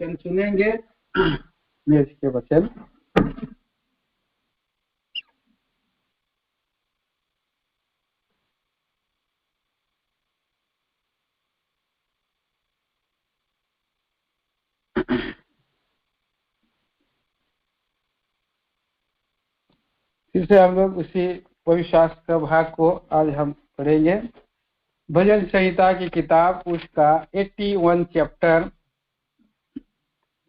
वचन सुनेंगे। मेष के वचन। फिर से हम लोग उसी पवित्र शास्त्र का भाग को आज हम पढ़ेंगे। भजन संहिता की किताब उसका 81 चैप्टर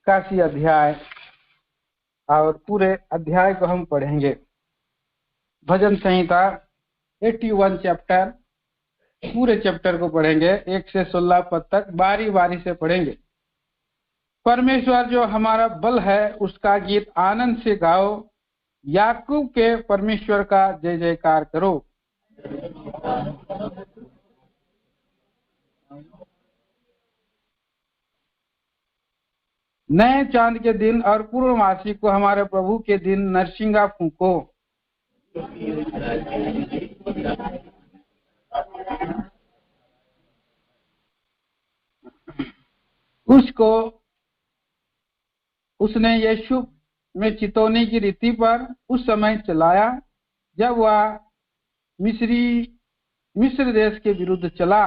81 अध्याय और पूरे अध्याय को हम पढ़ेंगे। भजन संहिता 81 चैप्टर पूरे चैप्टर को पढ़ेंगे, 1 से 16 पद तक बारी बारी से पढ़ेंगे। परमेश्वर जो हमारा बल है उसका गीत आनंद से गाओ, याकूब के परमेश्वर का जय जयकार करो। नए चांद के दिन और पूर्णमासी को हमारे प्रभु के दिन नरसिंगा फूंको। उसको उसने यीशु में चितौनी की रीति पर उस समय चलाया जब वह मिस्र देश के विरुद्ध चला।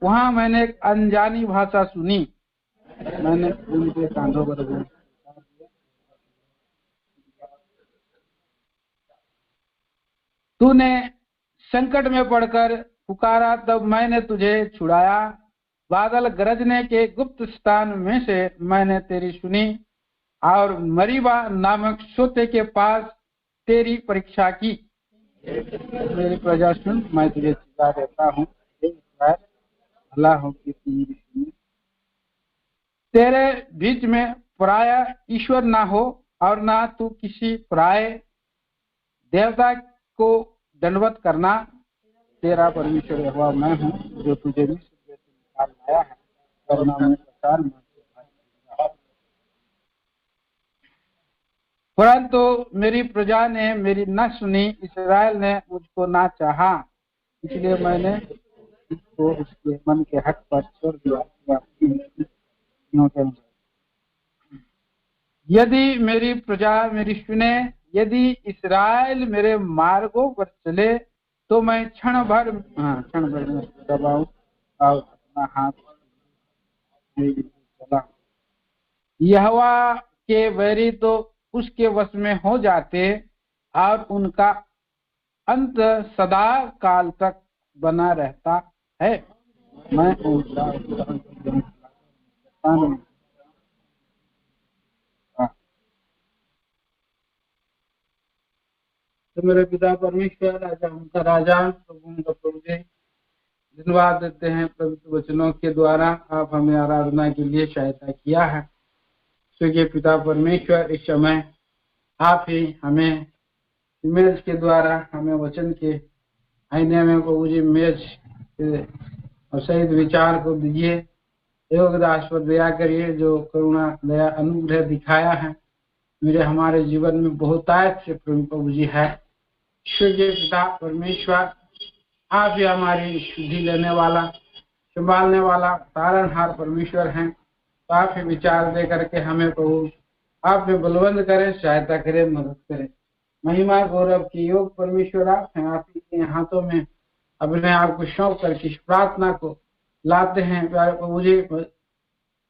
वहां मैंने एक अनजानी भाषा सुनी। मैंने उनके कांधों पर तूने संकट में पड़कर पुकारा तब मैंने तुझे छुड़ाया। बादल गरजने के गुप्त स्थान में से मैंने तेरी सुनी और मरीबा नामक सोते के पास तेरी परीक्षा की। मेरी प्रजा सुन, मैं तुझे चिता देता हूँ, भला हो कि तेरे बीच में पराया ईश्वर ना हो और ना तू किसी पराये देवता को दंडवत करना। तेरा परमेश्वर यहोवा मैं हूँ जो तुझे मिस्र देश से निकाल लाया है। करना मैं प्रचार में परंतु मेरी प्रजा ने मेरी न सुनी, इस्राएल ने मुझको ना चाहा, इसलिए मैंने इसको उसके मन के हक पर छोड़ दिया। यदि मेरी प्रजा मेरी सुने, यदि इस्राएल मेरे मार्गों पर चले, तो मैं क्षण भर में दबाऊं और अपना हाथ चला। यहोवा के बैरी तो उसके वश में हो जाते और उनका अंत सदा काल तक बना रहता है। मैं तो मेरे पिता परमेश्वर राजा उनका राजा प्रभु उनका प्रभु जी, धन्यवाद देते हैं पवित्र वचनों के द्वारा आप हमें आराधना के लिए सहायता किया है। स्वर्गीय पिता परमेश्वर, इस समय आप ही हमें इमेज के द्वारा हमें वचन के आईने में प्रभु जी मेज और सही विचार को दीजिए। योगदास पर दया करिए, जो करुणा दया अनुग्रह दिखाया है मेरे हमारे जीवन में बहुतायत से प्रभु जी है। स्वर्गीय पिता परमेश्वर, आप ही हमारी शुद्धि लेने वाला, संभालने वाला, तारणहार परमेश्वर हैं। तो आप ही विचार दे करके हमें प्रभु आप में बलवंत करें, सहायता करें, मदद करें। महिमा गौरव की योग परमेश्वर आप हैं। आप ही के हाथों में अपने आप को सौंप करके इस प्रार्थना को लाते हैं प्यारे प्रभु जी,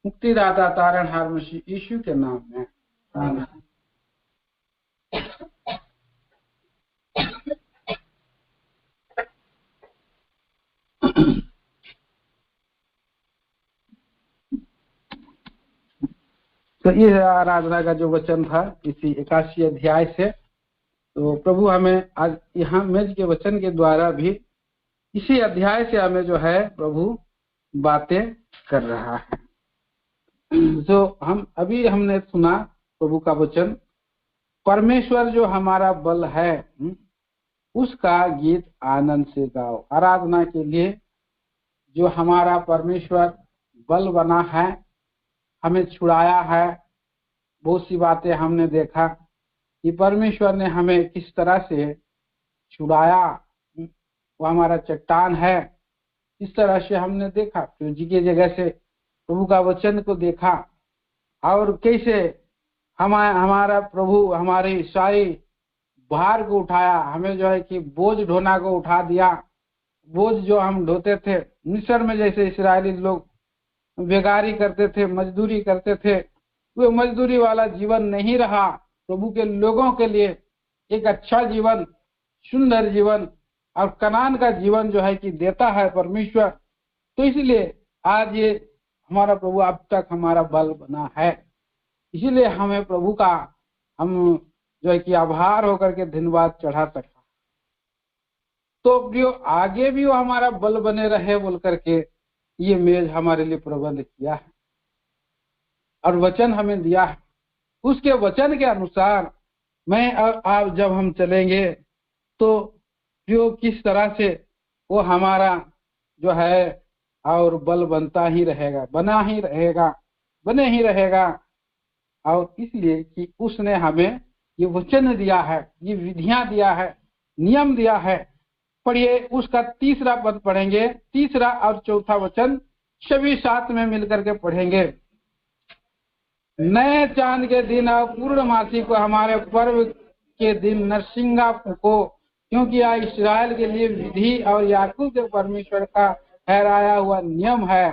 मुक्तिदाता तारणहार मसीह यीशु के नाम में आमीन। तो ये आराधना का जो वचन था इसी 81 अध्याय से, तो प्रभु हमें आज यहाँ मेज के वचन के द्वारा भी इसी अध्याय से हमें जो है प्रभु बातें कर रहा है। जो हमने सुना प्रभु का वचन, परमेश्वर जो हमारा बल है उसका गीत आनंद से गाओ। आराधना के लिए जो हमारा परमेश्वर बल बना है, हमें छुड़ाया है। बहुत सी बातें हमने देखा कि परमेश्वर ने हमें किस तरह से छुड़ाया। वो हमारा चट्टान है, इस तरह से हमने देखा। फिर जी की जगह से प्रभु का वचन को देखा और कैसे हमारा प्रभु हमारे सारी भार को उठाया, हमें जो है कि बोझ ढोना को उठा दिया। बोझ जो हम ढोते थे मिस्र में, जैसे इस्राएली लोग बेगारी करते थे, मजदूरी करते थे, वो मजदूरी वाला जीवन नहीं रहा। प्रभु के लोगों के लिए एक अच्छा जीवन, सुंदर जीवन और कनान का जीवन जो है कि देता है परमेश्वर। तो इसलिए आज ये हमारा प्रभु अब तक हमारा बल बना है। इसीलिए हमें प्रभु का हम जो है कि आभार होकर के धन्यवाद चढ़ा सकता। तो जो आगे भी वो हमारा बल बने रहे बोल करके ये मेज हमारे लिए प्रबंध किया है और वचन हमें दिया है। उसके वचन के अनुसार मैं और आप जब हम चलेंगे तो जो किस तरह से वो हमारा जो है और बल बनता ही रहेगा, बना ही रहेगा, बने ही रहेगा। और इसलिए कि उसने हमें ये वचन दिया है, ये विधियां दिया है, नियम दिया है। पढ़िए उसका तीसरा पद पढ़ेंगे, तीसरा और चौथा वचन सभी साथ में मिलकर के पढ़ेंगे। नए चांद के दिन और पूर्णमासी को हमारे पर्व के दिन नरसिंगा फूको, क्योंकि यह इस्राएल के लिए विधि और याकूब के परमेश्वर का ठहराया हुआ नियम है।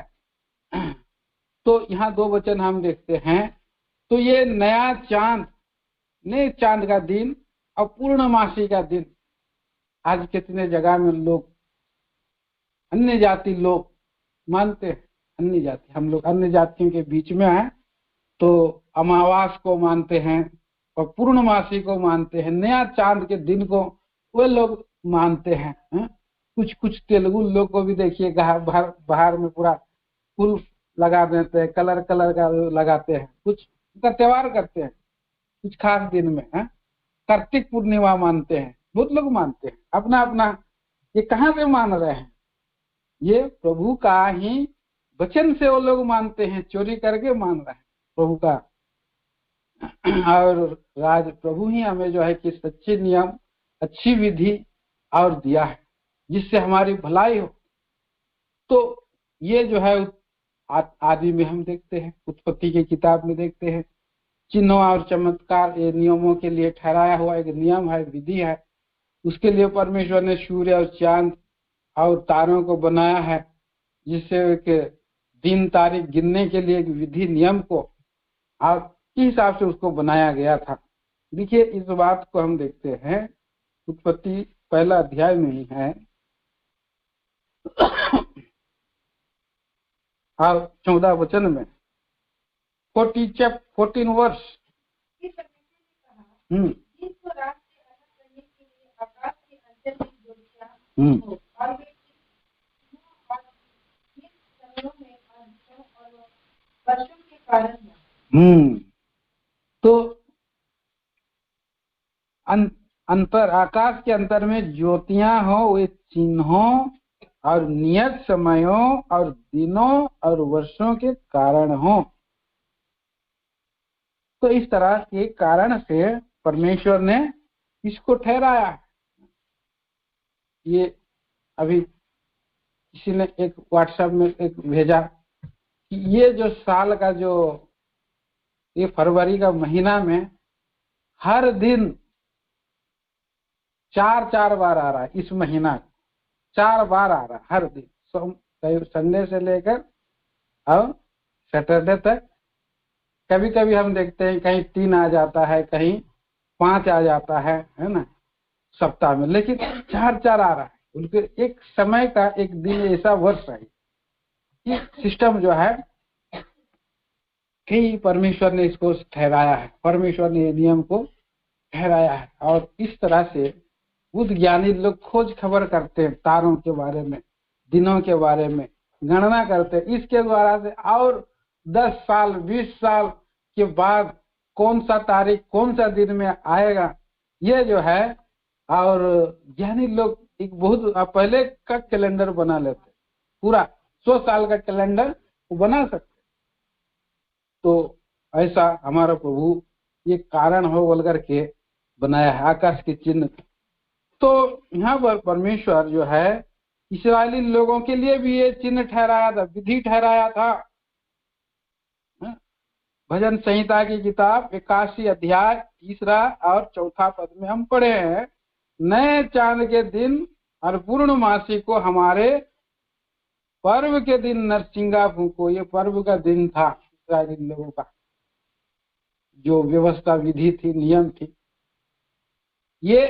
तो यहाँ दो वचन हम देखते हैं। तो ये नया चांद, नए चांद का दिन और पूर्णमासी का दिन, आज कितने जगह में लोग अन्य जाति लोग मानते हैं, अन्य जाति, हम लोग अन्य जातियों के बीच में हैं तो अमावास को मानते हैं और पूर्णमासी को मानते हैं, नया चांद के दिन को वे लोग मानते हैं। कुछ कुछ तेलुगु लोग को भी देखिए बाहर में पूरा फूल लगा देते हैं, कलर कलर का लगाते हैं, कुछ उनका त्योहार करते हैं कुछ खास दिन में। कार्तिक पूर्णिमा मानते हैं, बहुत लोग मानते हैं अपना अपना। ये कहाँ से मान रहे हैं? ये प्रभु का ही वचन से वो लोग मानते हैं, चोरी करके मान रहे हैं प्रभु का। और राज प्रभु ही हमें जो है कि सच्चे नियम, अच्छी विधि और दिया है जिससे हमारी भलाई हो। तो ये जो है आदि में हम देखते हैं, उत्पत्ति की किताब में देखते हैं, चिन्हों और चमत्कार ये नियमों के लिए ठहराया हुआ एक नियम है, विधि है। उसके लिए परमेश्वर ने सूर्य और चांद और तारों को बनाया है, जिससे एक दिन तारीख गिनने के लिए एक विधि नियम को और किस हिसाब से उसको बनाया गया था। देखिए इस बात को हम देखते हैं, उत्पत्ति पहला अध्याय में ही है और 14 वचन में 14 वर्ष। तो अंतर, आकाश के अंतर में ज्योतियां हो, वे चिन्हों और नियत समयों और दिनों और वर्षों के कारण हो। तो इस तरह के कारण से परमेश्वर ने इसको ठहराया। ये अभी किसी ने एक व्हाट्सएप में एक भेजा कि ये जो साल का जो ये फरवरी का महीना में हर दिन 4 बार आ रहा है। इस महीना 4 बार आ रहा है हर दिन, संडे से लेकर और सैटरडे तक। कभी कभी हम देखते हैं कहीं 3 आ जाता है, कहीं 5 आ जाता है ना सप्ताह में, लेकिन 4 आ रहा है। उनके एक समय का एक दिन ऐसा वर्ष है। ये सिस्टम जो है कि परमेश्वर ने इसको ठहराया है, परमेश्वर ने नियम को ठहराया है। और इस तरह से बुद्ध ज्ञानी लोग खोज खबर करते हैं तारों के बारे में, दिनों के बारे में गणना करते हैं। इसके द्वारा से और 10 साल 20 साल के बाद कौन सा तारीख कौन सा दिन में आएगा, ये जो है। और ज्ञानी लोग एक बहुत पहले का कैलेंडर बना लेते, पूरा 100 साल का कैलेंडर बना सकते। तो ऐसा हमारा प्रभु ये कारण हो बोल करके बनाया है, आकाश के चिन्ह। तो यहाँ पर परमेश्वर जो है इस्राएली लोगों के लिए भी ये चिन्ह ठहराया था, विधि ठहराया था। भजन संहिता की किताब 81 अध्याय 3 और 4 पद में हम पढ़े हैं, नए चांद के दिन और पूर्णमासी को हमारे पर्व के दिन नरसिंगा फूको। ये पर्व का दिन था इस्राएली लोगों का, जो व्यवस्था विधि थी, नियम थी। ये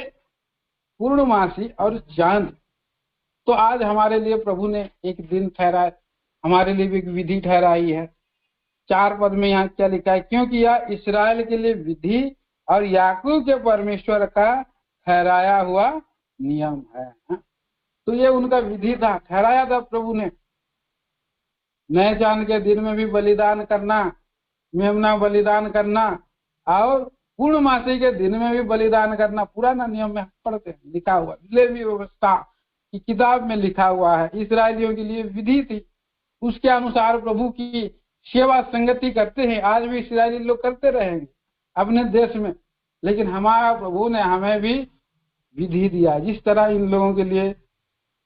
पूर्णमासी और चांद, तो आज हमारे लिए प्रभु ने एक दिन ठहराया, हमारे लिए भी एक विधि ठहराई है। 4 पद में यहाँ क्या लिखा है, क्योंकि यह इस्राएल के लिए विधि और याकूब के परमेश्वर का ठहराया हुआ नियम है। तो ये उनका विधि था, ठहराया था प्रभु ने। नए चांद के दिन में भी बलिदान करना, मेमना बलिदान करना, और पूर्णमासी के दिन में भी बलिदान करना, पुराना नियम में पढ़ते हैं, लिखा हुआ, लेवी व्यवस्था की किताब में लिखा हुआ है। इसराइलियों के लिए विधि थी, उसके अनुसार प्रभु की सेवा संगति करते हैं। आज भी इसराइली लोग करते रहेंगे अपने देश में, लेकिन हमारा प्रभु ने हमें भी विधि दिया। जिस तरह इन लोगों के लिए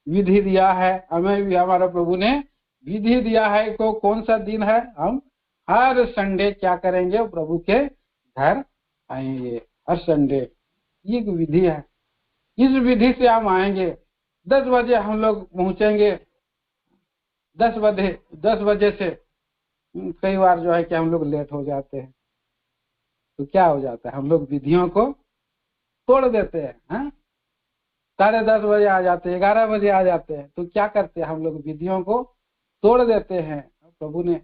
विधि दिया है, हमें भी हमारा प्रभु ने विधि दिया है। तो कौन सा दिन है, हम हर संडे क्या करेंगे, प्रभु के घर आएंगे हर संडे। ये एक विधि है, इस विधि से हम आएंगे। 10 बजे हम लोग पहुंचेंगे, 10 बजे से कई बार जो है कि हम लोग लेट हो जाते हैं, तो क्या हो जाता है, हम लोग विधियों को तोड़ देते हैं। 10:30 बजे आ जाते हैं, 11 बजे आ जाते हैं, तो क्या करते हैं, हम लोग विधियों को तोड़ देते हैं। प्रभु ने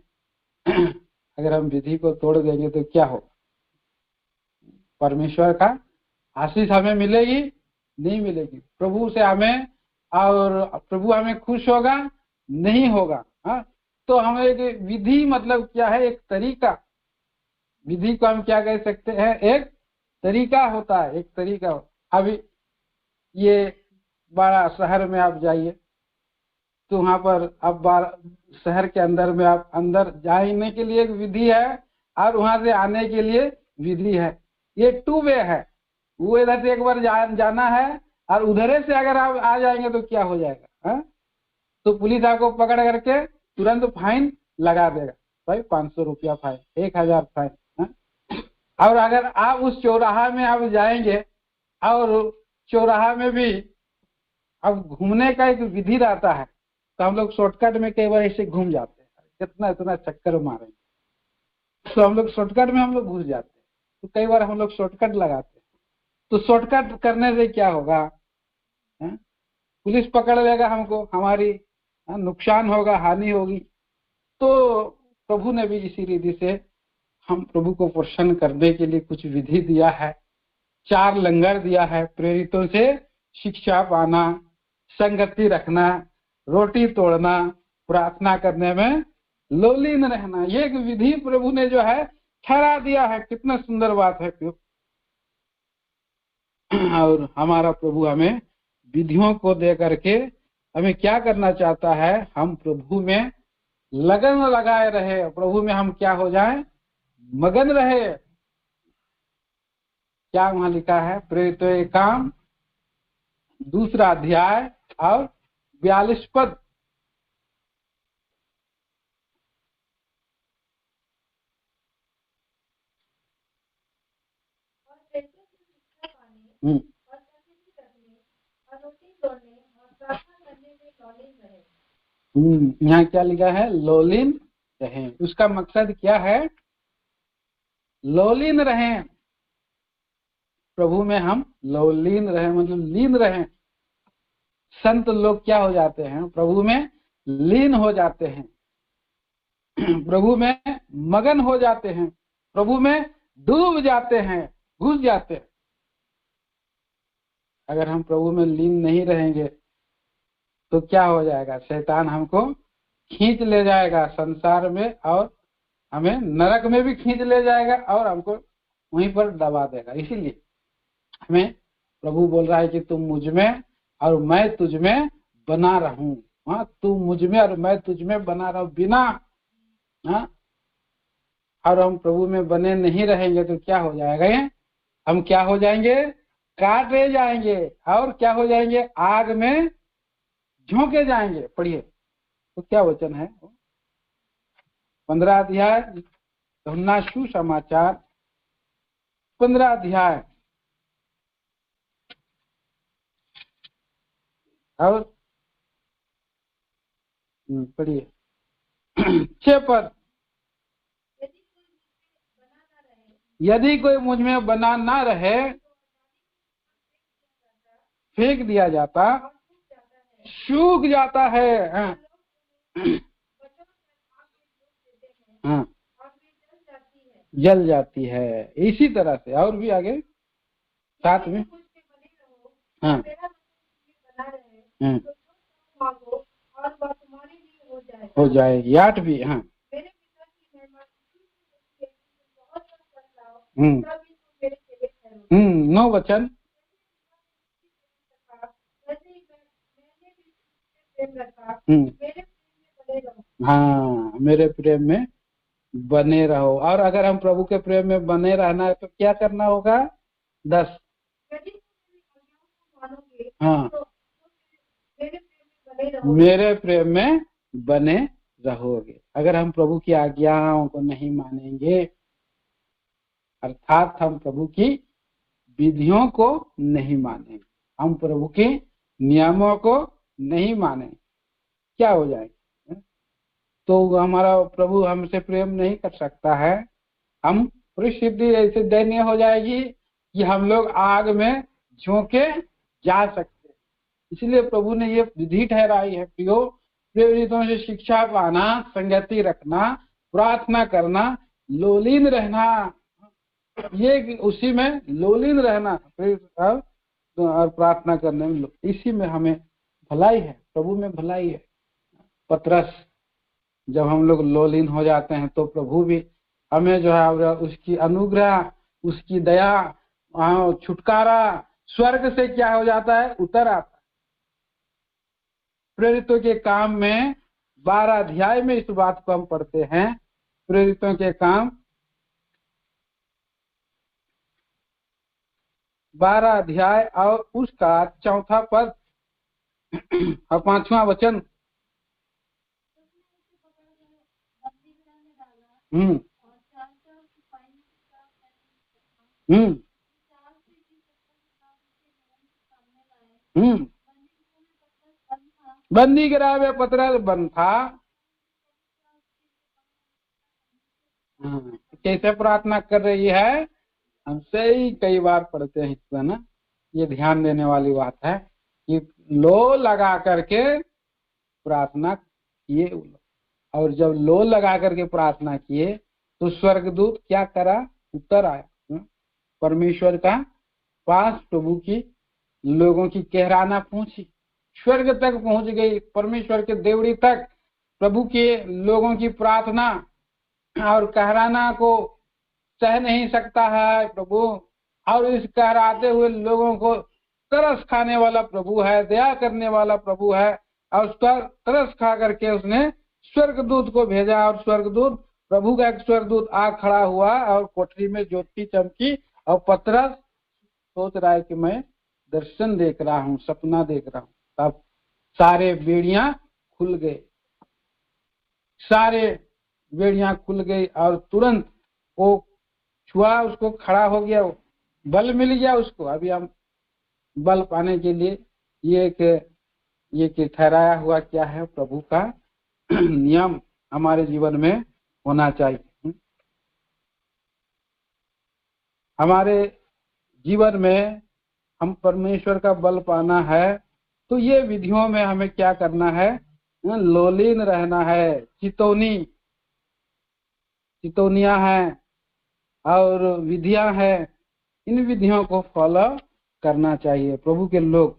अगर हम विधि को तोड़ देंगे तो क्या हो, परमेश्वर का आशीष हमें मिलेगी, नहीं मिलेगी। प्रभु से हमें, और प्रभु हमें खुश होगा, नहीं होगा। तो हमें एक विधि मतलब क्या है, एक तरीका। विधि को हम क्या कह सकते हैं, एक तरीका होता है, एक तरीका। अभी ये बड़ा शहर में आप जाइए, तो वहां पर अब शहर के अंदर में आप अंदर जाने के लिए एक विधि है, और वहां से आने के लिए विधि है। ये 2 वे है, वो इधर से एक बार जाना है, और उधर से अगर आप आ जाएंगे तो क्या हो जाएगा, तो पुलिस आपको पकड़ करके तुरंत फाइन लगा देगा, भाई 500 रुपया फाइन, 1000 फाइन। और अगर आप उस चौराहा में आप जाएंगे, और चौराहा में भी अब घूमने का एक विधि रहता है, तो हम लोग शॉर्टकट में कई बार ऐसे घूम जाते हैं, इतना चक्कर मारेंगे, तो हम लोग शॉर्टकट में हम लोग घुस जाते हैं। तो कई बार हम लोग शॉर्टकट लगाते हैं, तो शॉर्टकट करने से क्या होगा, पुलिस पकड़ लेगा हमको, हमारी नुकसान होगा, हानि होगी। तो प्रभु ने भी इसी रीति से हम प्रभु को प्रसन्न करने के लिए कुछ विधि दिया है। 4 लंगर दिया है, प्रेरितों से शिक्षा पाना, संगति रखना, रोटी तोड़ना, प्रार्थना करने में लोलीन रहना। ये एक विधि प्रभु ने जो है ठहरा दिया है। कितना सुंदर बात है क्यों। और हमारा प्रभु हमें विधियों को दे करके हमें क्या करना चाहता है, हम प्रभु में लगन लगाए रहे, प्रभु में हम क्या हो जाएं, मगन रहे। क्या वहां लिखा है, प्रेरितों के काम 2 अध्याय और 42 पद। यहाँ क्या लिखा है, लोलीन रहें। उसका मकसद क्या है, लोलीन रहें, प्रभु में हम लोलीन रहें, मतलब लीन रहें। संत लोग क्या हो जाते हैं, प्रभु में लीन हो जाते हैं, प्रभु में मगन हो जाते हैं, प्रभु में डूब जाते हैं, घुस जाते हैं। अगर हम प्रभु में लीन नहीं रहेंगे तो क्या हो जाएगा, शैतान हमको खींच ले जाएगा संसार में, और हमें नरक में भी खींच ले जाएगा, और हमको वहीं पर दबा देगा। इसीलिए हमें प्रभु बोल रहा है कि तुम मुझ में और मैं तुझ में बना रहूं। तू मुझ में और मैं तुझ में बना रहूं। बिना और हम प्रभु में बने नहीं रहेंगे तो क्या हो जाएगा, हम क्या हो जाएंगे, काटे जाएंगे, और क्या हो जाएंगे, आग में झोंके जाएंगे। पढ़िए तो क्या वचन है, 15 अध्याय यूहन्ना सुसमाचार 15 अध्याय और पढ़िए 6 पद। यदि कोई मुझ में बना ना रहे फेंक दिया जाता, सूख जाता है। हाँ। हाँ, जल जाती है। इसी तरह से और भी आगे साथ में। हाँ हो जाएगी 8 भी। हाँ 9 वचन। हाँ मेरे प्रेम में बने रहो। और अगर हम प्रभु के प्रेम में बने रहना है तो क्या करना होगा? 10। हाँ मेरे प्रेम में बने रहोगे। अगर हम प्रभु की आज्ञाओं को नहीं मानेंगे, अर्थात हम प्रभु की विधियों को नहीं मानेंगे, हम प्रभु के नियमों को नहीं मानेंगे, क्या हो जाएगा? तो हमारा प्रभु हमसे प्रेम नहीं कर सकता है। हम परिस्थिति ऐसे दयनीय हो जाएगी कि हम लोग आग में झोंके जा सकते। इसलिए प्रभु ने ये विधि ठहराई है, प्रियो, प्रेरितों से शिक्षा पाना, संगति रखना, प्रार्थना करना, लोलीन रहना, ये उसी में लोलीन रहना और प्रार्थना करने में, इसी में हमें भलाई है, प्रभु में भलाई है। पतरस, जब हम लोग लोलीन हो जाते हैं तो प्रभु भी हमें जो है उसकी अनुग्रह, उसकी दया, छुटकारा स्वर्ग से क्या हो जाता है? उतर आता है। प्रेरितों के काम में 12 अध्याय में इस बात को हम पढ़ते हैं। प्रेरितों के काम 12 अध्याय और उसका 4 पद और 5वां वचन। बंदी गिरा हुआ पतरस बंद था। कैसे प्रार्थना कर रही है? हमसे ही कई बार पढ़ते हैं इसको ना। ये ध्यान देने वाली बात है कि लो लगा करके प्रार्थना किए, और जब लो लगा करके प्रार्थना किए तो स्वर्गदूत क्या करा? उतर आया। परमेश्वर का पास प्रभु की लोगों की कहराना पहुंची, स्वर्ग तक पहुंच गई, परमेश्वर के देवड़ी तक। प्रभु के लोगों की प्रार्थना और कहराना को सह नहीं सकता है प्रभु, और इस कहराते हुए लोगों को तरस खाने वाला प्रभु है, दया करने वाला प्रभु है। और उसका तरस खा करके उसने स्वर्गदूत को भेजा, और स्वर्गदूत, प्रभु का एक स्वर्गदूत आ खड़ा हुआ और कोठरी में ज्योति चमकी, और पतरस सोच रहा है कि मैं दर्शन देख रहा हूँ, सपना देख रहा हूँ। तब सारे बेड़ियां खुल गए, सारे बेड़ियां खुल गई, और तुरंत वो छुआ, उसको खड़ा हो गया, बल मिल गया उसको। अभी हम बल पाने के लिए ये ठहराया हुआ क्या है? प्रभु का नियम हमारे जीवन में होना चाहिए। हमारे जीवन में हम परमेश्वर का बल पाना है तो ये विधियों में हमें क्या करना है? लोलीन रहना है। चितौनियां हैं और विधियां हैं, इन विधियों को फॉलो करना चाहिए प्रभु के लोग।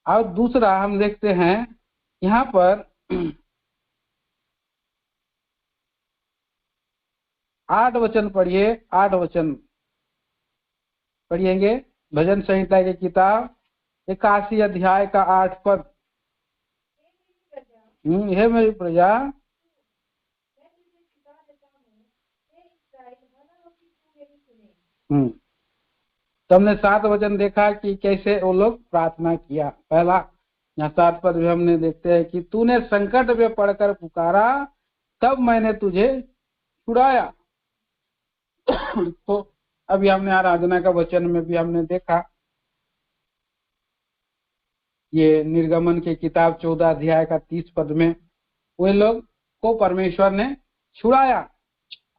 और दूसरा हम देखते हैं यहाँ पर 8 वचन पढ़िए, 8 वचन पढ़िएंगे। भजन संहिता की किताब 81 अध्याय का 8 पद। हे मेरी प्रजा, तो हमने 7 वचन देखा कि कैसे वो लोग प्रार्थना किया। पहला यहाँ 7 पद भी हमने देखते हैं कि तूने संकट में पड़कर पुकारा, तब मैंने तुझे छुड़ाया। तो अभी हमने आराधना का वचन में भी हमने देखा, ये निर्गमन के किताब 14 अध्याय का 30 पद में वे लोग को परमेश्वर ने छुड़ाया।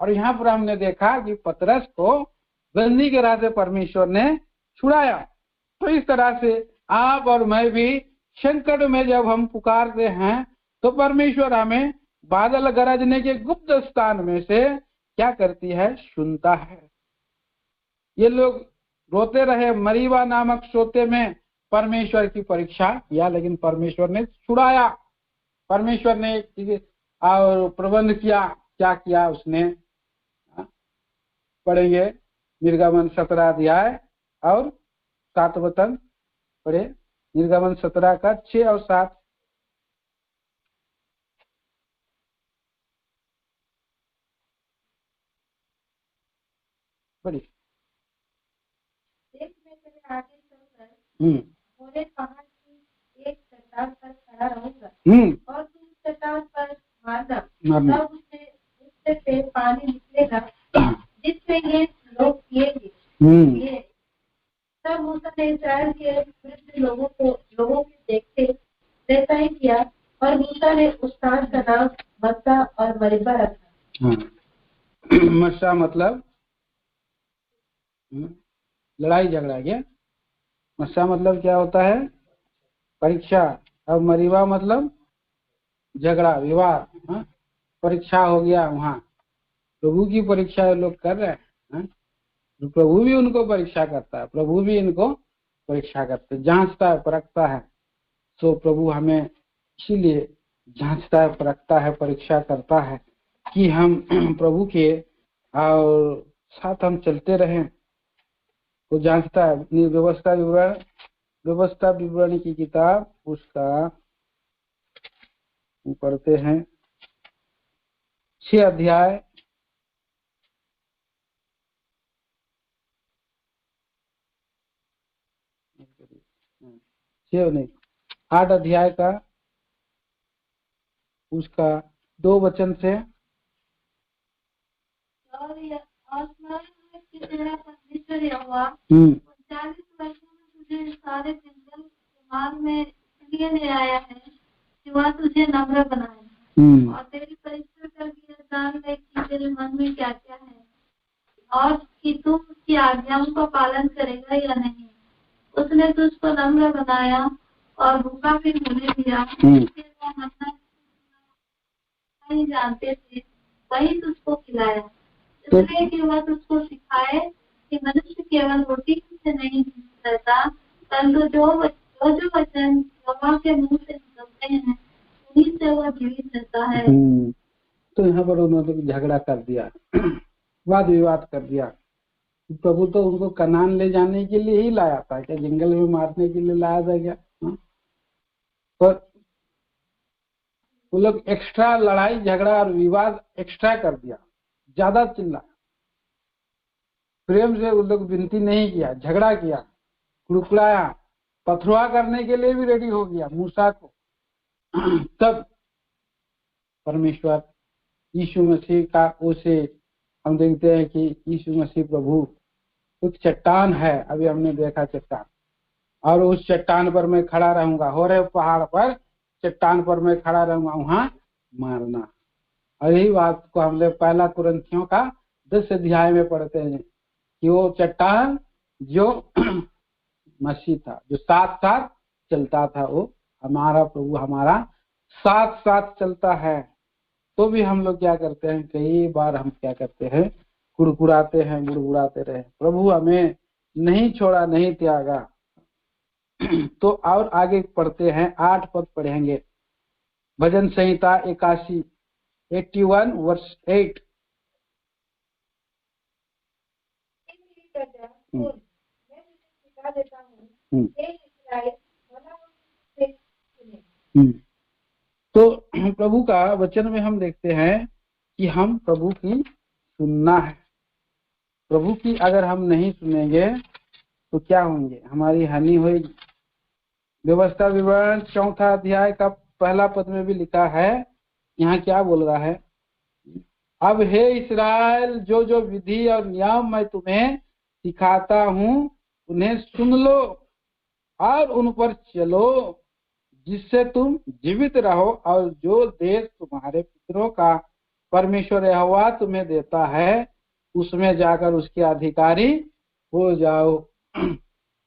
और यहाँ पर हमने देखा कि पतरस को बंदी के राह से परमेश्वर ने छुड़ाया। तो इस तरह से आप और मैं भी संकट में जब हम पुकारते हैं तो परमेश्वर हमें बादल गरजने के गुप्त स्थान में से क्या करती है, सुनता है। ये लोग रोते रहे, मरीबा नामक सोते में परमेश्वर की परीक्षा किया, लेकिन परमेश्वर ने छुड़ाया। परमेश्वर ने और प्रबंध किया, क्या किया उसने, पढ़ेंगे निर्गमन 17 अध्याय और 7 वचन पढ़े। निर्गमन 17 का 6 और 7। पढ़िए। उन्होंने कहा कि एक चट्टान पर खड़ा रहूंगा और तुम चट्टान पर मारना, तब उससे पानी निकलेगा जिससे ये लोग पिएंगे। तब मूसा ने इस्राएल के वृद्ध लोगों के देखते वैसा ही किया, और मूसा ने उस स्थान का नाम मस्सा और मरीबा रखा। मस्सा मतलब लड़ाई झगड़ा। क्या मस्सा मतलब क्या होता है, परीक्षा। और मरीबा मतलब झगड़ा, विवाद, परीक्षा हो गया। वहाँ प्रभु की परीक्षा लोग कर रहे हैं, तो प्रभु भी उनको परीक्षा करता है, प्रभु भी इनको परीक्षा करते, जांचता है, परखता है। तो प्रभु हमें इसीलिए जांचता है, परखता है, परीक्षा करता है कि हम प्रभु के और साथ हम चलते रहें। वो जांचता है। व्यवस्था विवरण की किताब उसका पढ़ते हैं 6 अध्याय 8 अध्याय का उसका 2 वचन से। और परमेश्वर यहोवा 40 वर्षों में तुझे सारे जंगल के मार्ग में इसलिए ले आया है कि वह तुझे नम्र बनाए और तेरी परीक्षा करके जान ले कि तेरे मन में क्या क्या है और कि तू उसकी आज्ञाओं का पालन करेगा या नहीं। उसने तुझको नम्र बनाया और भूखा भी होने दिया, नहीं जानते थे वही तुझको खिलाया, इसलिए कि वह तुझको सिखाए कि मनुष्य केवल रोटी से नहीं रहता, परंतु जो वचन यहोवा के मुंह से निकलते हैं उन्हीं से वह जीवित रहता है। तो यहाँ पर उन्होंने झगड़ा कर दिया, वाद विवाद कर दिया। प्रभु तो उनको कनान ले जाने के लिए ही लाया था, क्या जंगल में मारने के लिए लाया था क्या? पर वो लोग एक्स्ट्रा लड़ाई झगड़ा और विवाद एक्स्ट्रा कर दिया, ज्यादा चिल्ला। प्रेम से वो लोग विनती नहीं किया, झगड़ा किया, कुड़कुड़ाया, पथरुआ करने के लिए भी रेडी हो गया मूसा को। तब परमेश्वर यीशु मसीह का उसे हम देखते हैं कि यीशु मसीह प्रभु एक चट्टान है। अभी हमने देखा चट्टान, और उस चट्टान पर मैं खड़ा रहूंगा, होरेब पहाड़ पर चट्टान पर मैं खड़ा रहूंगा, वहां मारना। और यही बात को हमने पहला कुरिन्थियों का 10 अध्याय में पढ़ते हैं कि वो चट्टान जो मसीह था, जो साथ साथ चलता था, वो हमारा प्रभु हमारा साथ साथ चलता है। तो भी हम लोग क्या करते हैं, कई बार हम क्या करते हैं, कुड़कुड़ाते हैं, बुड़बुड़ाते रहे। प्रभु हमें नहीं छोड़ा, नहीं त्यागा। तो और आगे पढ़ते हैं, 8 पद पढ़ेंगे। भजन संहिता 81 वर्ष 8। तो प्रभु का वचन में हम देखते हैं कि हम प्रभु की सुनना है। प्रभु की अगर हम नहीं सुनेंगे तो क्या होंगे, हमारी हानि होगी। व्यवस्था विवरण 4 अध्याय का 1 पद में भी लिखा है, यहाँ क्या बोल रहा है, अब हे इस्राएल, जो जो विधि और नियम मैं तुम्हें सिखाता हूँ उन्हें सुन लो और उन पर चलो, जिससे तुम जीवित रहो और जो देश तुम्हारे पितरों का परमेश्वर यहोवा तुम्हें देता है उसमें जाकर उसके अधिकारी हो जाओ।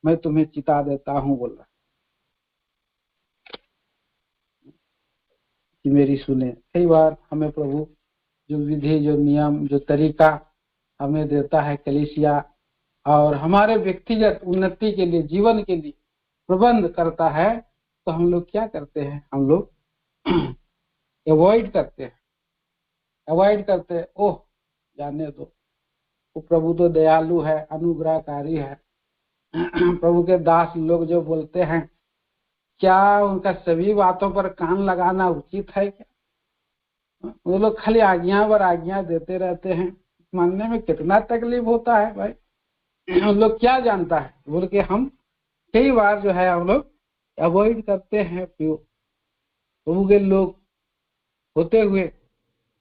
मैं तुम्हें चिता देता हूँ, बोल रहा कि मेरी सुने। कई बार हमें प्रभु जो विधि, जो नियम, जो तरीका हमें देता है कलीसिया और हमारे व्यक्तिगत उन्नति के लिए, जीवन के लिए प्रबंध करता है, तो हम लोग क्या करते हैं? हम लोग अवॉइड करते हैं। ओह, जाने दो, वो प्रभु तो दयालु है, अनुग्रहकारी है। प्रभु के दास लोग जो बोलते हैं, क्या उनका सभी बातों पर कान लगाना उचित है क्या? वो लोग खाली आज्ञा पर आज्ञा देते रहते हैं, मानने में कितना तकलीफ होता है भाई। हम लोग क्या जानता है बोल के हम कई बार जो है हम लोग अवॉइड करते हैं। प्रभु के लोग होते हुए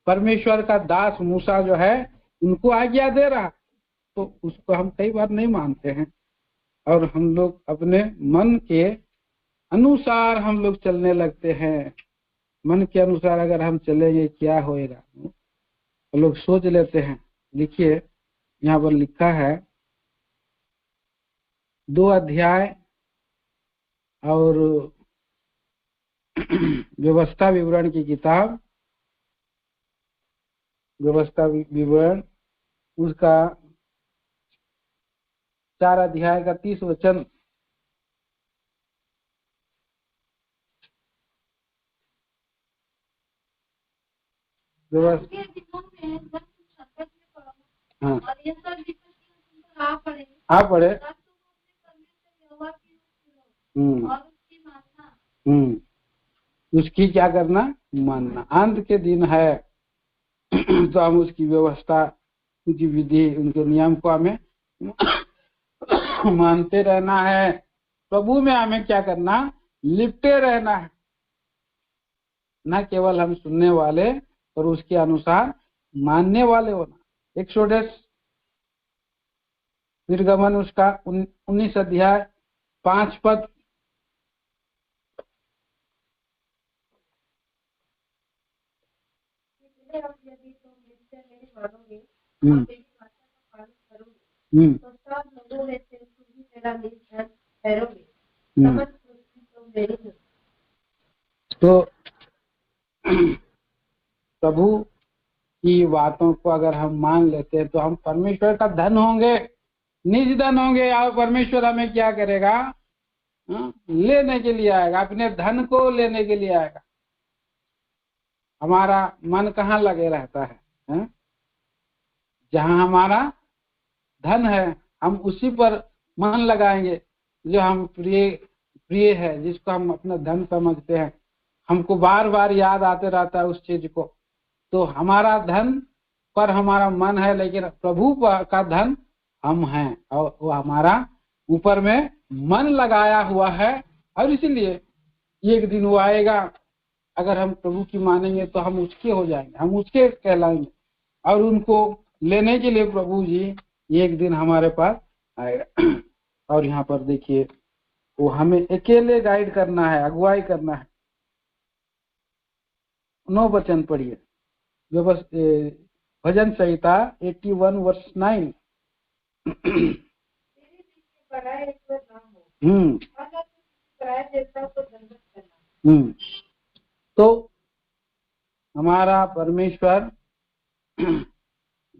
परमेश्वर का दास मूसा जो है उनको आज्ञा दे रहा, तो उसको हम कई बार नहीं मानते हैं और हम लोग अपने मन के अनुसार हम लोग चलने लगते हैं। मन के अनुसार अगर हम चलेंगे क्या होएगा, तो लोग सोच लेते हैं। देखिए यहाँ पर लिखा है 2 अध्याय और व्यवस्था विवरण की किताब, व्यवस्था विवरण उसका 4 अध्याय का 30 वचन। हाँ, आप पढ़े। उसकी क्या करना? मानना। अंत के दिन है तो हम उसकी व्यवस्था, उनकी विधि, उनके नियम को हमें मानते रहना है। प्रभु में हमें क्या करना? लिपटे रहना है, न केवल हम सुनने वाले और उसके अनुसार मानने वाले होना। एक्सोडस निर्गमन उसका 19 अध्याय 5 पद। तो प्रभु की बातों को अगर हम मान लेते हैं तो हम परमेश्वर का धन होंगे, निज धन होंगे। और परमेश्वर हमें क्या करेगा? लेने के लिए आएगा, अपने धन को लेने के लिए आएगा। हमारा मन कहाँ लगे रहता है? जहाँ हमारा धन है हम उसी पर मन लगाएंगे। जो हम प्रिय है, जिसको हम अपना धन समझते हैं, हमको बार बार याद आते रहता है उस चीज को, तो हमारा धन पर हमारा मन है। लेकिन प्रभु का धन हम हैं और वो हमारा ऊपर में मन लगाया हुआ है। और इसलिए एक दिन वो आएगा, अगर हम प्रभु की मानेंगे तो हम उसके हो जाएंगे, हम उसके कहलाएंगे और उनको लेने के लिए प्रभु जी एक दिन हमारे पास आएगा। और यहाँ पर देखिए वो हमें अकेले गाइड करना है, अगुवाई करना है। 9 वचन पढ़िए, भजन संहिता 81 वर्ष 9। तो हमारा परमेश्वर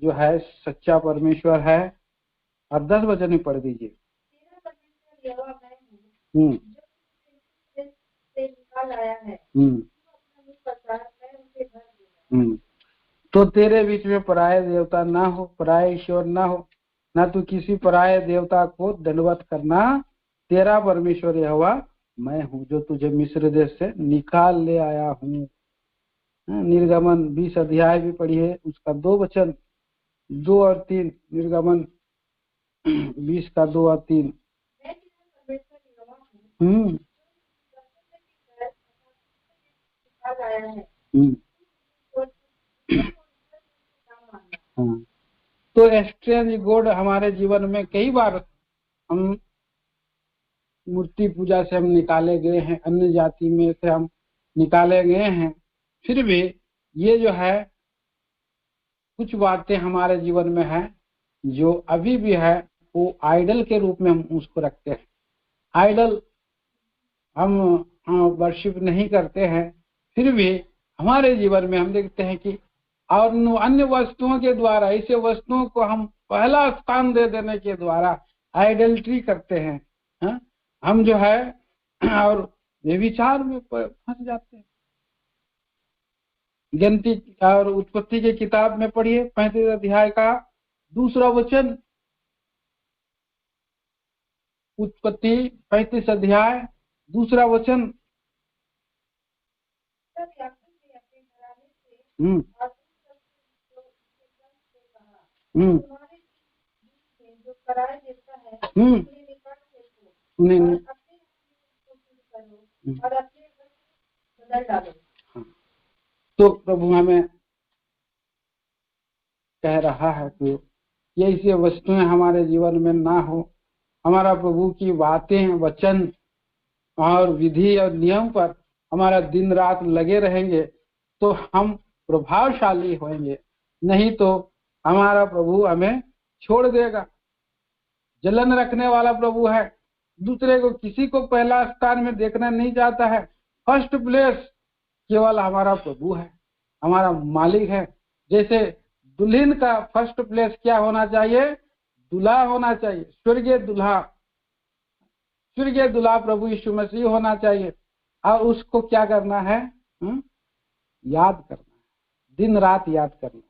जो है सच्चा परमेश्वर है। और 10 वचन में पढ़ दीजिए। तो तेरे बीच में पराये देवता ना हो, पराये ईश्वर ना हो, ना तू किसी पराये देवता को दंडवत करना। तेरा परमेश्वर यहोवा मैं हूँ, जो तुझे मिस्र देश से निकाल ले आया हूँ। निर्गमन 20 अध्याय भी पढ़िए, उसका 2 वचन 2 और 3। निर्गमन 20 का 2 और 3। हाँ, तो एक्सचेंज गॉड हमारे जीवन में कई बार हम मूर्ति पूजा से हम निकाले गए हैं, अन्य जाति में से हम निकाले गए हैं, फिर भी ये जो है कुछ बातें हमारे जीवन में है जो अभी भी है, वो आइडल के रूप में हम उसको रखते हैं। आइडल हम वर्शिप नहीं करते हैं, फिर भी हमारे जीवन में हम देखते हैं कि और अन्य वस्तुओं के द्वारा, ऐसे वस्तुओं को हम पहला स्थान दे देने के द्वारा आइडल्ट्री करते हैं। हा? हम जो है और व्यभिचार में फंस जाते हैं। गिनती और उत्पत्ति के किताब में पढ़िए 35 अध्याय का 2 वचन। उत्पत्ति 35 अध्याय 2 वचन। तो प्रभु हमें कह रहा है कि ये ऐसी वस्तुएं हमारे जीवन में ना हो। हमारा प्रभु की बातें, वचन और विधि और नियम पर हमारा दिन रात लगे रहेंगे तो हम प्रभावशाली होंगे, नहीं तो हमारा प्रभु हमें छोड़ देगा। जलन रखने वाला प्रभु है, दूसरे को किसी को पहला स्थान में देखना नहीं चाहता है। फर्स्ट प्लेस केवल हमारा प्रभु है, हमारा मालिक है। जैसे दुल्हन का फर्स्ट प्लेस क्या होना चाहिए? दूल्हा होना चाहिए, स्वर्गीय दूल्हा। स्वर्गीय दूल्हा प्रभु यीशु मसीह होना चाहिए। और उसको क्या करना है? याद करना है, दिन रात याद करना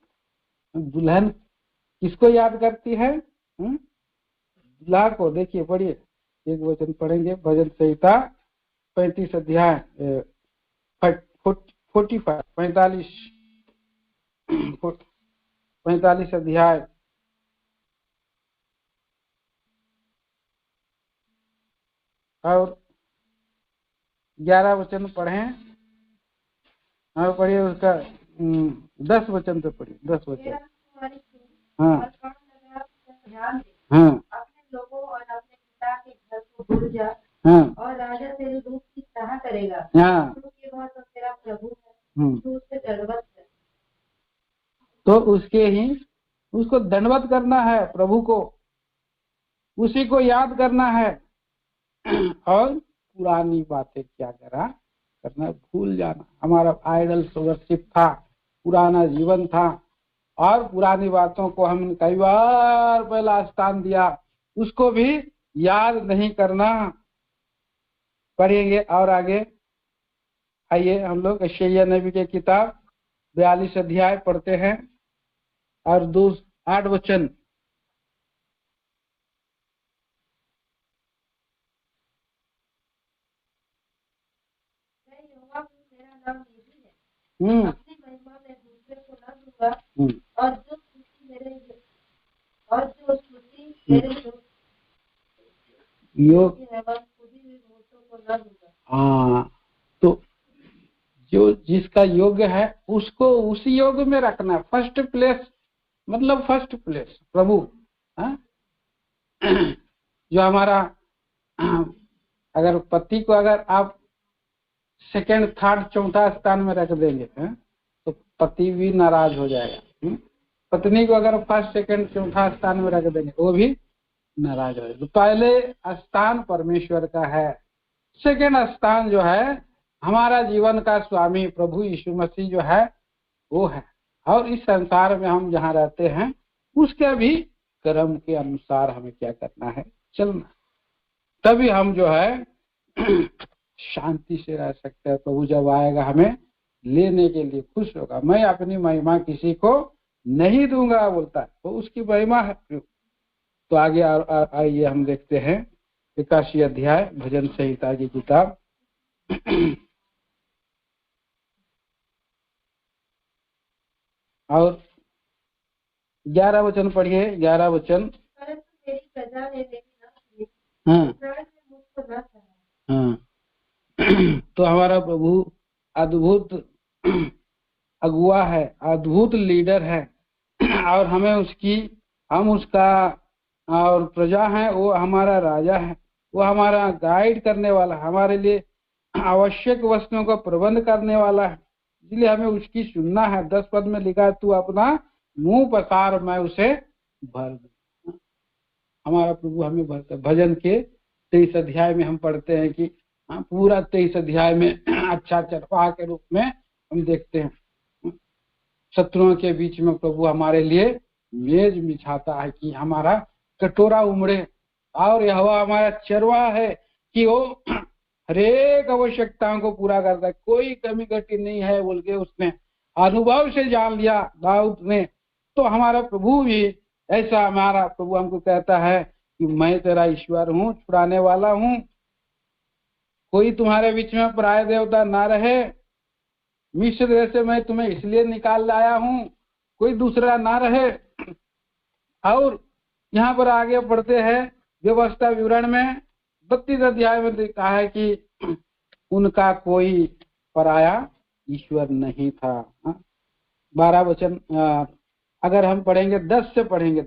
है। दुल्हन किसको याद करती है? दूल्हा को। देखिए, पढ़िए, एक वचन पढ़ेंगे, भजन संहिता 35 अध्याय 45 अध्याय और 11 वचन पढ़ें और पढ़िए उसका 10 वचन पे पढ़िए, 10 वचन। हाँ हाँ अपने लोगों और अपने पिता के घर को भूल जा। हाँ, और राजा तेरे रूप की सराह करेगा। हाँ, क्योंकि वह तो तेरा प्रभु है, तू उससे दंडवत कर। तो उसके ही उसको दंडवत करना है, प्रभु को, उसी को याद करना है और पुरानी बातें क्या करना, भूल जाना। हमारा आइडल वर्शिप था, पुराना जीवन था और पुरानी बातों को हम कई बार पहला स्थान दिया, उसको भी याद नहीं करना। पढ़ेंगे और आगे। आइए हम लोग यशायाह नबी के किताब 42 अध्याय पढ़ते हैं और 8 वचन। अपनी महिमा में दूसरे को न दूंगा और जो स्तुति मेरे योग को न दूंगा। हाँ, तो जो जिसका योग्य है उसको उसी योग में रखना। फर्स्ट प्लेस मतलब फर्स्ट प्लेस प्रभु। जो हमारा, अगर पति को अगर आप सेकंड, थर्ड, चौथा स्थान में रख देंगे तो पति भी नाराज हो जाएगा। पत्नी को अगर फर्स्ट, सेकंड, चौथा स्थान में रख देंगे वो भी नाराज हो जाएगा। तो पहले स्थान परमेश्वर का है, सेकंड स्थान जो है हमारा जीवन का स्वामी प्रभु यीशु मसीह जो है वो है। और इस संसार में हम जहाँ रहते हैं उसके भी कर्म के अनुसार हमें क्या करना है? चलना। तभी हम जो है शांति से रह सकते हैं। प्रभु जब आएगा हमें लेने के लिए खुश होगा। मैं अपनी महिमा किसी को नहीं दूंगा बोलता है, तो उसकी महिमा है। तो आगे आइए हम देखते हैं 81 अध्याय भजन संहिता की किताब और 11 वचन पढ़िए। 11 वचन। हाँ हाँ तो हमारा प्रभु अद्भुत अगुआ है, अद्भुत लीडर है, और हम उसका और प्रजा है, वो हमारा राजा है, वो हमारा गाइड करने वाला, हमारे लिए आवश्यक वस्तुओं का प्रबंध करने वाला है। इसलिए हमें उसकी सुनना है। 10 पद में लिखा है, तू अपना मुंह पसार मैं उसे भर दूं। हमारा प्रभु हमें भरता है। भजन के 23 अध्याय में हम पढ़ते हैं कि पूरा 23 अध्याय में अच्छा चरवाहा के रूप में हम देखते हैं। शत्रुओं के बीच में प्रभु हमारे लिए मेज बिछाता है कि हमारा कटोरा उमड़े, और यहोवा हमारा चरवाहा है कि वो हरेक आवश्यकताओं को पूरा करता है, कोई कमी घटी नहीं है बोल के उसने अनुभव से जान लिया दाऊद ने। तो हमारा प्रभु भी ऐसा, हमारा प्रभु हमको कहता है कि मैं तेरा ईश्वर हूँ, छुड़ाने वाला हूँ, कोई तुम्हारे बीच में पराय देवता ना रहे, मिस्र देश से मैं तुम्हें इसलिए निकाल लाया हूँ, कोई दूसरा ना रहे। और यहाँ पर आगे पढ़ते हैं व्यवस्था विवरण में 32 अध्याय में लिखा है कि उनका कोई पराया ईश्वर नहीं था। 12 वचन अगर हम पढ़ेंगे 10 से पढ़ेंगे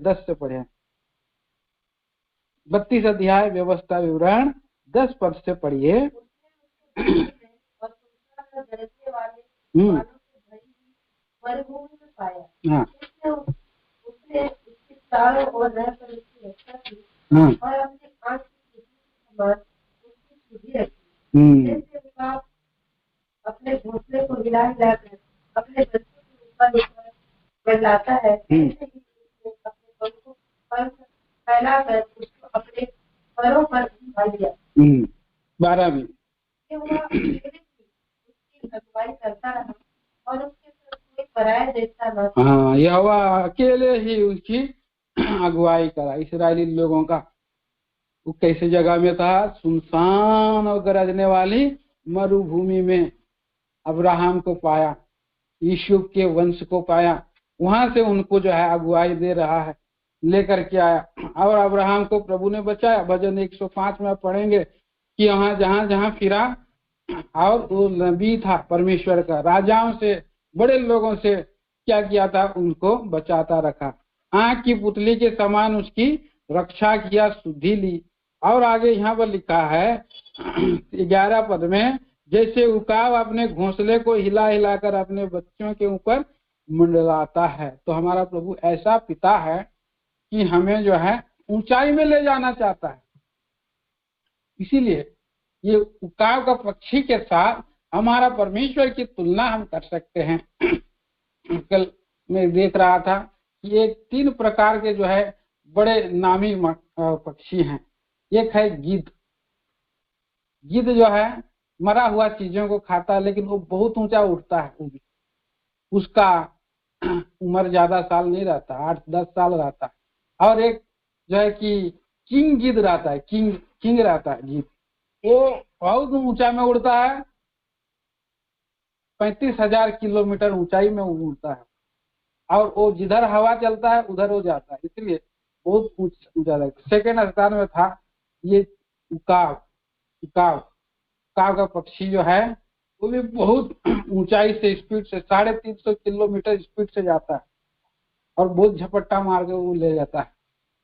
32 अध्याय व्यवस्था विवरण 10 पद से पढ़िए। हाँ चारों ओर रहकर उसकी रक्षा की और अपनी आँख की समान उसकी सुधि रखी। जैसे उकाब अपने घोंसले को हिला हिलाकर अपने बच्चों के ऊपर फैलाता है, ऐसे ही उसने अपने पंखों पर फैलाकर उसको अपने पैरों पर उठा लिया। 12 में वह उसकी अगुवाई करता रहा और उसके साथ कोई पराया देखता न था। हाँ, यहोवा अकेले ही उसकी अगुवाई करा इस्राएली लोगों का। वो कैसे जगह में था? सुनसान और गरजने वाली मरुभूमि में अब्राहम को पाया, यूसुफ के वंश को पाया, वहां से उनको जो है अगुवाई दे रहा है, लेकर के आया और अब्राहम को प्रभु ने बचाया। भजन 105 में पढ़ेंगे कि वहां जहां जहां फिरा, और वो नबी था परमेश्वर का, राजाओं से बड़े लोगों से क्या किया था? उनको बचाता रखा, आंख की पुतली के समान उसकी रक्षा किया, शुद्धि ली। और आगे यहाँ पर लिखा है 11 पद में, जैसे उकाब अपने घोंसले को हिला हिलाकर अपने बच्चों के ऊपर मंडलाता है। तो हमारा प्रभु ऐसा पिता है कि हमें जो है ऊंचाई में ले जाना चाहता है। इसीलिए ये उकाब का पक्षी के साथ हमारा परमेश्वर की तुलना हम कर सकते हैं। कल मैं देख रहा था कि एक 3 प्रकार के जो है बड़े नामी पक्षी हैं। एक है गिद्ध। गिद्ध जो है मरा हुआ चीजों को खाता है, लेकिन वो बहुत ऊंचा उठता है। उसका उम्र ज्यादा साल नहीं रहता, 8-10 साल रहता है। और एक जो है कि किंग गिद्ध रहता है, किंग रहता है गिद्ध, वो बहुत ऊंचा में उड़ता है, 35,000 किलोमीटर ऊंचाई में उड़ता है, और वो जिधर हवा चलता है उधर हो जाता है, इसलिए बहुत ऊंचा लगता है। सेकेंड स्थान में था ये उकाब का पक्षी जो है वो भी बहुत ऊंचाई से स्पीड से 350 किलोमीटर स्पीड से जाता है, और बहुत झपट्टा मार के वो ले जाता है,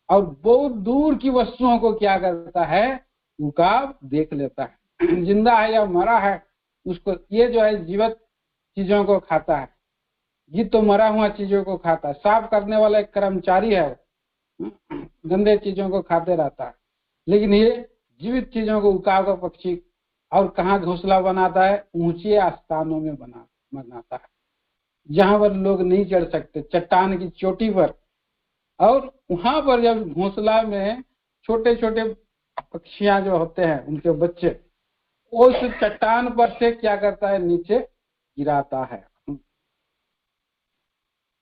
और बहुत दूर की वस्तुओं को क्या करता है? उकाब देख लेता है, जिंदा है या मरा है उसको। ये जो है जीवित चीजों को खाता है, ये तो मरा हुआ चीजों को खाता है। साफ करने वाला एक कर्मचारी है, गंदे चीजों को खाते रहता है, लेकिन ये जीवित चीजों को उकाब का पक्षी। और कहाँ घोंसला बनाता है? ऊंचे स्थानों में बनाता है, जहां पर लोग नहीं चढ़ सकते, चट्टान की चोटी पर। और वहां पर जब घोंसला में छोटे छोटे पक्षियां जो होते हैं, उनके बच्चे, उस चट्टान पर से क्या करता है? नीचे गिराता है,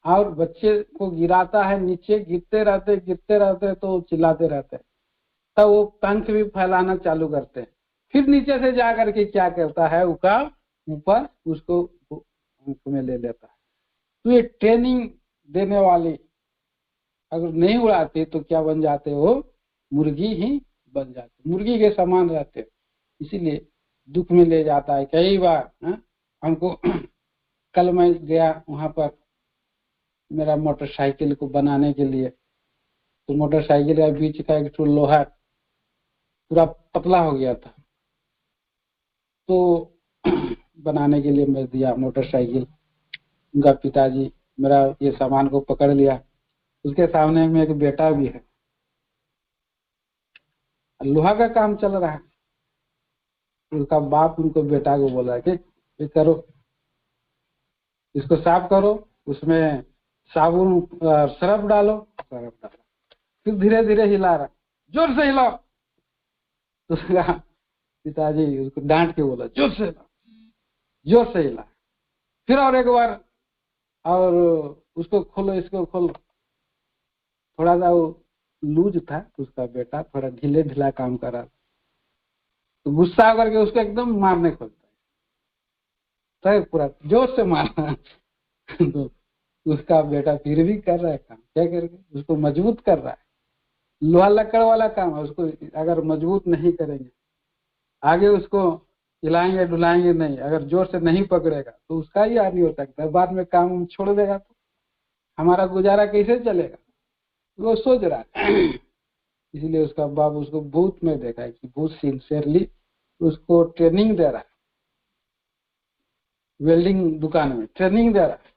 और बच्चे को गिराता है, नीचे गिरते रहते तो चिल्लाते रहते, तब वो पंख भी फैलाना चालू करते हैं। फिर नीचे से जा करके क्या करता है? उकाब ऊपर उसको पंख में ले लेता है। तो ये ट्रेनिंग देने वाली अगर नहीं उड़ाते तो क्या बन जाते? वो मुर्गी ही बन जाते, मुर्गी के समान रहते। इसीलिए दुख में ले जाता है कई बार। हमको कल मैं गया वहां पर मेरा मोटरसाइकिल को बनाने के लिए। तो मोटरसाइकिल का बीच का एक लोहा पूरा पतला हो गया था, तो बनाने के लिए मैं दिया मोटरसाइकिल। उनका पिताजी मेरा ये सामान को पकड़ लिया। उसके सामने में एक बेटा भी है, लोहा का काम चल रहा है। उनका बाप उनको बेटा को बोला कि ये करो, इसको साफ करो, उसमें साबुन सरफ डालो, सरफ डालो, फिर धीरे धीरे हिला रहा, जोर से हिलाओ। तो उसका पिताजी उसको डांट के बोला जोर से हिलाओ, जोर से हिला, फिर और एक बार, और उसको खोलो, इसको खोलो। थोड़ा सा वो लूज था उसका बेटा, थोड़ा ढीले ढीला काम कर रहा था, तो गुस्सा करके उसको एकदम मारने खोलता है, पूरा जोर से मारना। तो उसका बेटा फिर भी कर रहा है काम, क्या करके उसको मजबूत कर रहा है। लोहा लकड़ वाला काम है, उसको अगर मजबूत नहीं करेंगे, आगे उसको हिलाएंगे डुलाएंगे नहीं, अगर जोर से नहीं पकड़ेगा तो उसका ही हानि हो सकता है। बाद में काम छोड़ देगा तो हमारा गुजारा कैसे चलेगा, वो सोच रहा है। इसलिए उसका बाप उसको बहुत में देखा है कि बहुत सिंसियरली उसको ट्रेनिंग दे रहा है, वेल्डिंग दुकान में ट्रेनिंग दे रहा है।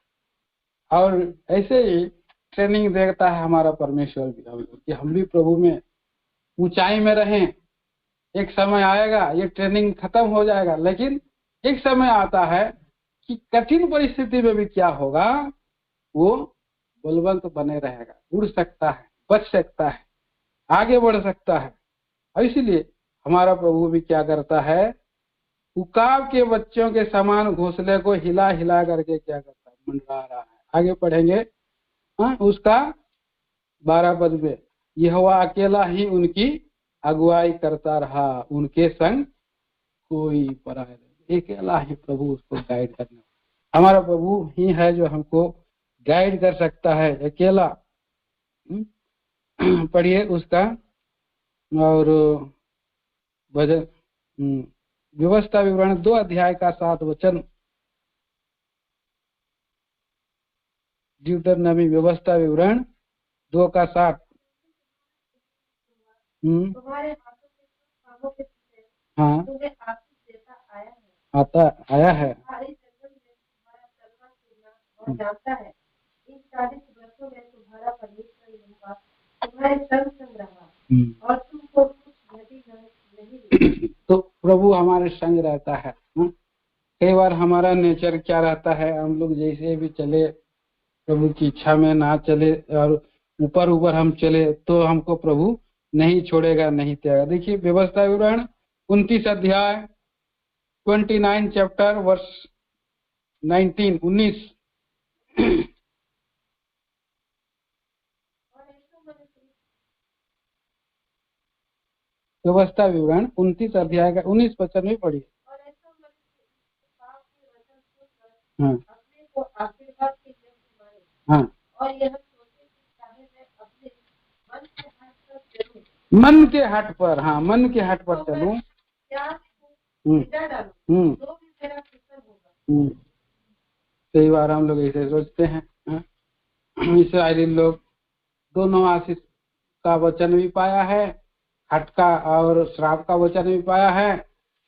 और ऐसे ही ट्रेनिंग देता है हमारा परमेश्वर भी हम लोग, कि हम भी प्रभु में ऊंचाई में रहें। एक समय आएगा ये ट्रेनिंग खत्म हो जाएगा, लेकिन एक समय आता है कि कठिन परिस्थिति में भी क्या होगा, वो बलवंत बने रहेगा, उड़ सकता है, बच सकता है, आगे बढ़ सकता है। और इसीलिए हमारा प्रभु भी क्या करता है, उकाब के बच्चों के समान घोंसले को हिला हिला करके क्या करता है, मंडरा रहा है। आगे पढ़ेंगे। उसका 12 पद में, यहोवा अकेला ही उनकी अगुवाई करता रहा, उनके संग कोई पराया नहीं। अकेला ही प्रभु उसको गाइड करना, हमारा प्रभु ही है जो हमको गाइड कर सकता है, अकेला। पढ़िए उसका, और भजन व्यवस्था विवरण 2 अध्याय का 7 वचन। ड्यूटरनमी व्यवस्था विवरण 2 का 7। हाँ, आता आया है। तो प्रभु हमारे संग रहता है। कई बार हमारा नेचर क्या रहता है, हम लोग जैसे भी चले, प्रभु की इच्छा में ना चले और ऊपर ऊपर हम चले, तो हमको प्रभु नहीं छोड़ेगा, नहीं त्यागा। देखिए व्यवस्था विवरण 29 अध्याय 29 चैप्टर वर्ष 19। व्यवस्था विवरण 29 अध्याय का 19 वचन में पढ़िए। हाँ हाँ, मन के हट पर, हाँ मन के हट पर चलूं। कई बार हम लोग ऐसे सोचते हैं। इसराइली लोग दोनों आशीष का वचन भी पाया है, हट का और श्राप का वचन भी पाया है,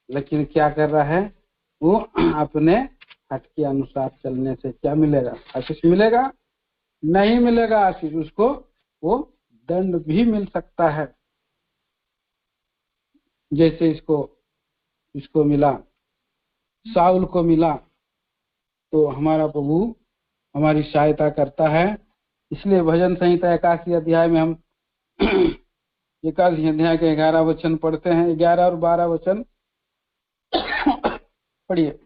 लेकिन क्या कर रहा है वो, अपने हट के अनुसार चलने से क्या मिलेगा, आशीष मिलेगा? नहीं मिलेगा आशीष, उसको वो दंड भी मिल सकता है। जैसे इसको मिला, साउल को मिला। तो हमारा प्रभु हमारी सहायता करता है। इसलिए भजन संहिता 81 अध्याय में हम 81 अध्याय के 11 वचन पढ़ते हैं। 11 और 12 वचन पढ़िए।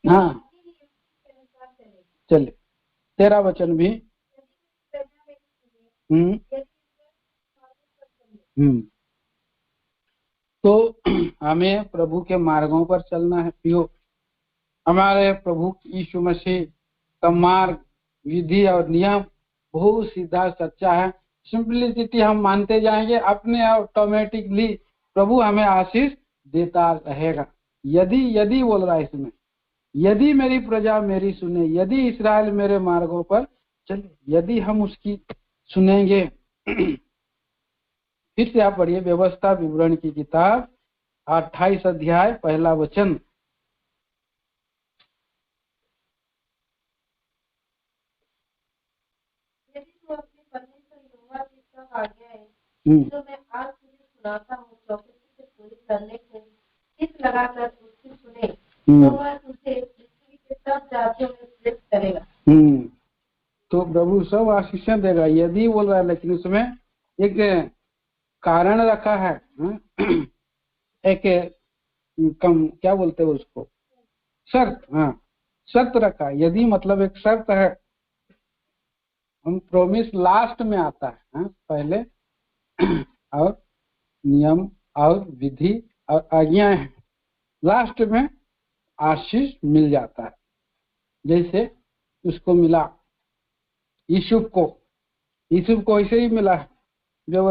हाँ चलिए 13 वचन भी। तो हमें प्रभु के मार्गों पर चलना है। पियो, हमारे प्रभु यीशु मसीह का मार्ग, विधि और नियम बहुत सीधा सच्चा है। सिंपलिसिटी हम मानते जाएंगे, अपने ऑटोमेटिकली प्रभु हमें आशीष देता रहेगा। यदि यदि बोल रहा है इसमें, यदि मेरी प्रजा मेरी सुने, यदि इस्राएल मेरे मार्गों पर चले, यदि हम उसकी सुनेंगे। फिर से आप पढ़िए व्यवस्था विवरण की किताब 28 अध्याय 1 वचन। यदि तू अपने परमेश्वर यहोवा की सब आज्ञाएं जो मैं आज तुझे सुनाता हूँ चौकसी से पूरी करने को चित्त लगाकर उसकी सुने, तो वह तुझे पृथ्वी के सब जातियों में श्रेष्ठ करेगा। तो प्रभु सब आशीषें देगा, यदि बोल रहा है, लेकिन उसमें एक कारण रखा है। एक कम क्या बोलते हैं उसको, शर्त। हाँ, शर्त रखा। यदि मतलब एक शर्त है, हम प्रोमिस लास्ट में आता है। पहले और नियम और विधि और आज्ञाएं हैं, लास्ट में आशीष मिल जाता है। जैसे उसको मिला यूसुफ को ऐसे ही मिला है। जो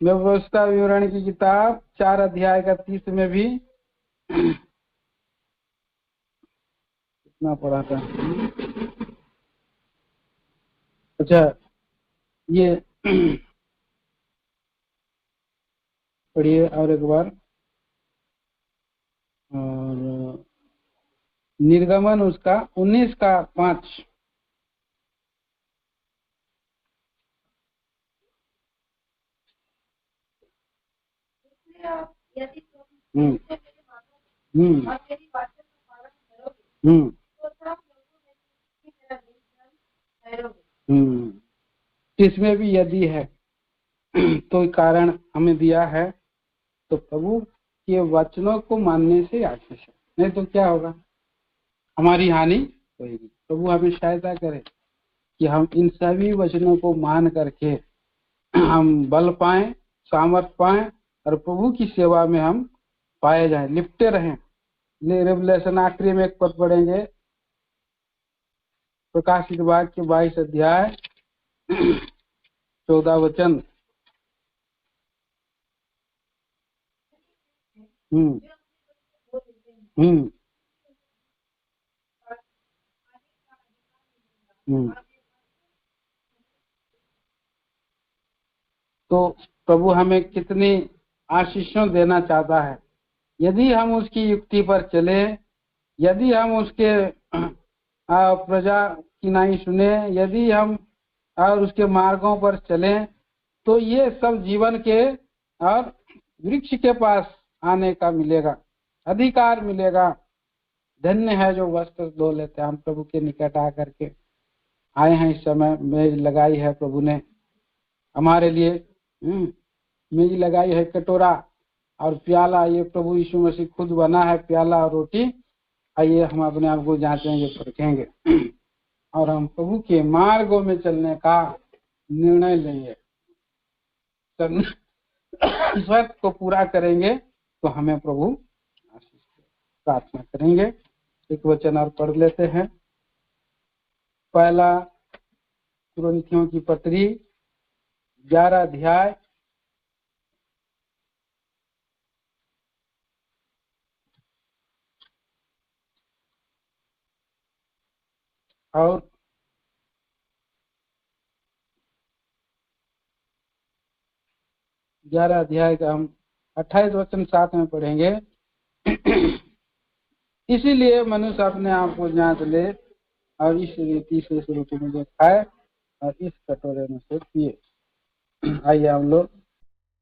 व्यवस्था विवरण की किताब 4 अध्याय का 30 में भी कितना पढ़ा था। अच्छा, ये पढ़िए और एक बार। और निर्गमन उसका 19 का 5। यदि तुम और मेरी बातों का पालन करोगे तो सब लोगों में मेरा निज ठहरोगे। इसमें भी यदि है तो कारण हमें दिया है, तो प्रभु के वचनों को मानने से आशीष है, नहीं तो क्या होगा, हमारी हानि होगी। प्रभु हमें सहायता करे कि हम इन सभी वचनों को मान करके हम बल पाएं, सामर्थ पाएं और प्रभु की सेवा में हम पाए जाएं, लिपटे रहें। रेवलेशन आखिरी में एक पद पढ़ेंगे, प्रकाशित वाक्य 22 अध्याय 14 वचन। तो प्रभु हमें कितनी आशीषों देना चाहता है। यदि हम उसकी युक्ति पर चले, यदि हम उसके प्रजा की नहीं सुने, यदि हम और उसके मार्गों पर चलें, तो ये सब जीवन के और वृक्ष के पास आने का मिलेगा, अधिकार मिलेगा। धन्य है जो वस्त्र धो लेते हैं। हम प्रभु के निकट आकर के आए हैं, इस समय मेज लगाई है प्रभु ने हमारे लिए। मेज लगाई है, कटोरा और प्याला, ये प्रभु यीशु मसीह खुद बना है, प्याला और रोटी। आइए हम अपने आप को जांचेंगे, परखेंगे और हम प्रभु के मार्गों में चलने का निर्णय लेंगे, शर्त को पूरा करेंगे तो हमें प्रभु आशीष दे। प्रार्थना करेंगे, एक वचन और पढ़ लेते हैं। पहला कुरिन्थियों की पत्री 11 अध्याय और 11 अध्याय का हम 28 वचन 7 में पढ़ेंगे। इसीलिए मनुष्य अपने आप को जांच ले और इस रीति से इस रोटी में खाए और इस कटोरे में से पिए। आइए हम लोग